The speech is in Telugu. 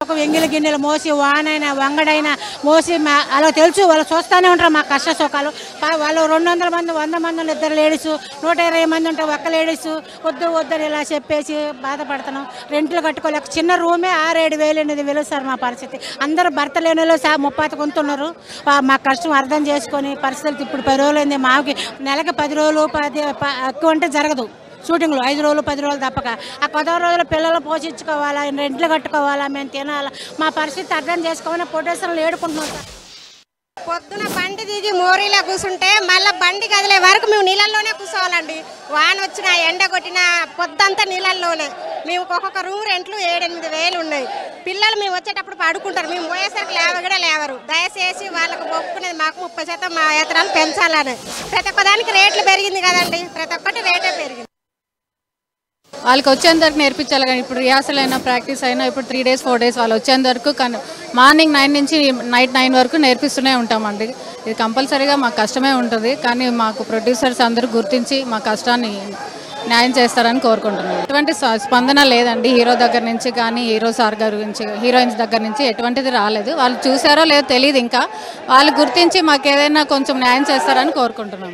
ఒక వెంగిలి గిన్నెలు మోసి వానైనా వంగడైనా మోసి అలా తెలుసు వాళ్ళు చూస్తూనే ఉంటారు మా కష్ట సుఖాలు. వాళ్ళు 200 మంది 100 మంది 2 లేడీసు 120 మంది ఉంటే ఒక్క లేడీసు వద్దు వద్దని ఇలా చెప్పేసి బాధపడుతున్నాం. రెంట్లు కట్టుకోలేక చిన్న రూమే 6-7 వేలు 8 వేలు సార్ మా పరిస్థితి. అందరూ భర్త లేని వాళ్ళు 30 కొంటున్నారు. మా కష్టం అర్థం చేసుకొని పరిస్థితులు ఇప్పుడు 10 రోజులైంది. మాకు నెలకి 10 రోజులు 10 ఎక్కువ అంటే జరగదు. షూటింగ్లో 5 రోజులు 10 రోజులు తప్పక ఆ 10 రోజులు పిల్లలు పోషించుకోవాలా, రెంట్లు కట్టుకోవాలా, మేము తినాలా. మా పరిస్థితి అర్థం చేసుకోవాలని పొటేషన్లు ఏడుకుంటున్నాం సార్. పొద్దున బండి దిగి మోరీలో కూర్చుంటే మళ్ళీ బండి కదిలే వరకు మేము నీళ్ళల్లోనే కూర్చోవాలండి. వాన వచ్చినా ఎండ కొట్టినా పొద్దంతా నీళ్ళల్లోనే. మేము ఒక్కొక్క రూమ్ రెంట్లు 7-8 వేలు ఉన్నాయి. పిల్లలు మేము వచ్చేటప్పుడు పడుకుంటారు, మేము పోయేసరికి కూడా లేవరు. దయచేసి వాళ్ళకు ఒప్పుకునేది మాకు 30% మా వేతనాలు పెంచాలని. ప్రతి ఒక్కదానికి రేట్లు పెరిగింది కదండి, ప్రతి ఒక్కటి రేటే పెరిగింది. వాళ్ళకి వచ్చేంత వరకు నేర్పించాలి. కానీ ఇప్పుడు రిహార్సల్ అయినా ప్రాక్టీస్ అయినా ఇప్పుడు 3 days 4 days వాళ్ళు వచ్చేంత వరకు మార్నింగ్ 9 నుంచి నైట్ 9 వరకు నేర్పిస్తూనే ఉంటామండి. ఇది కంపల్సరీగా మాకు కష్టమే ఉంటుంది. కానీ మాకు ప్రొడ్యూసర్స్ అందరూ గుర్తించి మా కష్టాన్ని న్యాయం చేస్తారని కోరుకుంటున్నాను. ఎటువంటి స్పందన లేదండి హీరో దగ్గర నుంచి కానీ హీరో సార్ గారి నుంచి హీరోయిన్స్ దగ్గర నుంచి ఎటువంటిది రాలేదు. వాళ్ళు చూసారో లేదో తెలియదు. ఇంకా వాళ్ళు గుర్తించి మాకు ఏదైనా కొంచెం న్యాయం చేస్తారని కోరుకుంటున్నాం.